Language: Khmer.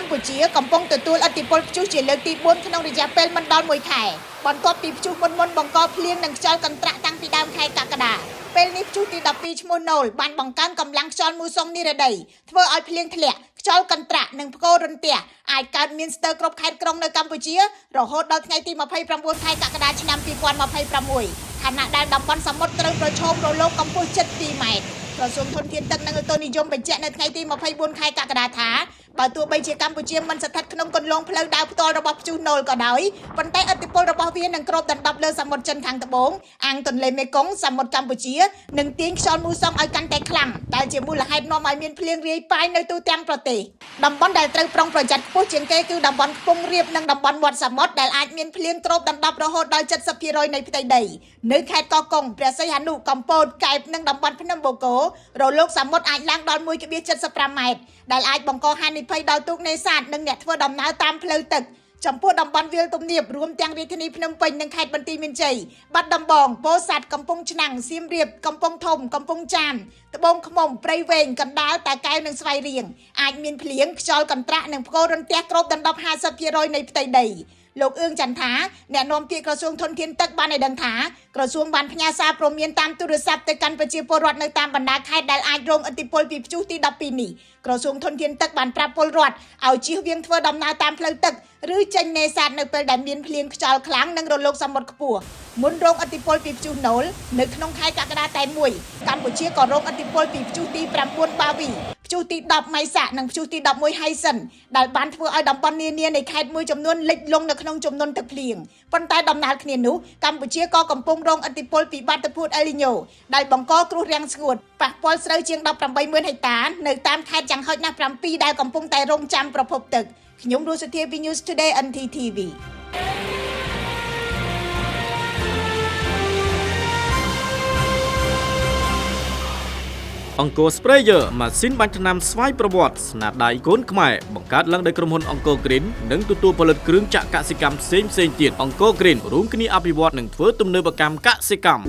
កម្ពុជាកំពុងទទួលឥទ្ធិពលព្យុះជាលើកទី4ក្នុងរយៈពេលមិនដល់1ខែបន្ទាប់ពីព្យុះមុនបង្កភ្លៀងនិងខ្យល់កន្ត្រាក់តាំងពីដើមខែកក្កដាពេលនេះព្យុះទី12ឈ្មោះណូលបានបង្កើនកម្លាំងខ្យល់មូសុងនិរដីធ្វើឲ្យភ្លៀងធ្លាក់ខ្យល់កន្ត្រាក់និងផ្គររន្ទះអាចកើតមានស្ទើរគ្រប់ខេត្តក្រុងនៅកម្ពុជារហូតដល់ថ្ងៃទី29ខែកក្កដាឆ្នាំ2026ខណៈដែលតំបន់សមុទ្រត្រូវប្រឈមរលកកម្ពស់ជិត2ម៉ែត្រក្រសួងធនធានទឹកនិងឧតុនិយមបញ្ជាក់នៅថ្ងៃទី24ខែកក្កដាថាបើទោះបីជាកម្ពុជាមិនស្ថិតក្នុងគន្លងផ្លូវដើរផ្ទាល់របស់ព្យុះណូលក៏ដោយប៉ុន្តែឥទ្ធិពលរបស់វានឹងគ្របដណ្ដប់លើសមុទ្រចិនខាងត្បូងអាងទន្លេមេគង្គសមុទ្រកម្ពុជានិងទាញខ្យល់មូសុងឲ្យកាន់តែខ្លាំងដែលជាមូលហេតុនាំឲ្យមានភ្លៀងរាយប៉ាយនៅទូទាំងប្រទេសតំបន់ដែលត្រូវប្រុងប្រយ័ត្នខ្ពស់ជាងគេគឺតំបន់ខ្ពង់រាបនិងតំបន់មាត់សមុទ្រដែលអាចមានភ្លៀងគ្របដណ្ដប់រហូតដល់ 70% នៃផ្ទៃដីនៅខេត្តកោះកុងព្រះសីហនុកំពតកែបនិងតំបន់ភ្នំបូកគោរលកសមុទ្រអាចឡើងដល់ 1.75 ម៉ែត្រដែលអាចបង្កហានិភ័យដល់ទូកនេសាទនិងអ្នកធ្វើដំណើរតាមផ្លូវទឹកចំពោះតំបន់វាលទំនាបរួមទាំងរាជធានីភ្នំពេញនិងខេត្តបន្ទាយមានជ័យបាត់ដំបងពោធិ៍សាត់កំពង់ឆ្នាំងសៀមរាបកំពង់ធំកំពង់ចាមត្បូងឃ្មុំព្រៃវែងកណ្ដាលតាកែវនិងស្វាយរៀងអាចមានភ្លៀងខ្យល់កន្ត្រាក់និងផ្គររន្ទះគ្របដណ្ដប់ 50% នៃផ្ទៃដីលោកអឿងចន្ទថាអ្នកនាំពាក្យក្រសួងធនធានទឹកបានឲ្យដឹងថាក្រសួងបានផ្ញើសារព្រមានតាមទូរស័ព្ទទៅកាន់ប្រជាពលរដ្ឋនៅតាមបណ្ដាខេត្តដែលអាចរងឥទ្ធិពលពីព្យុះទី12នេះក្រសួងធនធានទឹកបានប្រាប់ពលរដ្ឋឲ្យជៀសវាងធ្វើដំណើរតាមផ្លូវទឹកឬចេញនេសាទនៅពេលដែលមានភ្លៀងខ្យល់ខ្លាំងនិងរលកសមុទ្រខ្ពស់មុនរងឥទ្ធិពលពីព្យុះណូលនៅក្នុងខែកក្កដាតែមួយកម្ពុជាក៏រងឥទ្ធិពលពីព្យុះទី9បាវីព្យុះទី10ម៉ៃសាក់និងព្យុះទី11ហៃសិនដែលបានធ្វើឲ្យតំបន់នានានៃខេត្តមួយចំនួនលិចលង់នៅក្នុងជំនន់ទឹកភ្លៀងប៉ុន្តែដំណាលគ្នានោះកម្ពុជាក៏កំពុងរងឥទ្ធិពលពីបាតុភូតអេលនីញ៉ូដែលបង្កគ្រោះរាំងស្ងួតប៉ះពាល់ស្រូវជាង 18,000 ហិកតានៅតាមខេត្តយ៉ាងហោចណាស់7ដែលកំពុងតែរងចាំប្រភពទឹកខ្ញុំរស់សុធាពី News Today NTTVអង្គរ Sprayer ម៉ាស៊ីនបាញ់ថ្នាំស្វ័យប្រវត្តិស្នាដៃកូនខ្មែរបង្កើតឡើងដោយក្រុមហ៊ុនអង្គរ Green និងទទួលផលិតគ្រឿងចក្រកសិកម្មផ្សេងទៀតអង្គរ Green រួមគ្នាអភិវឌ្ឍនិងធ្វើទំនើបកម្មកសិកម្ម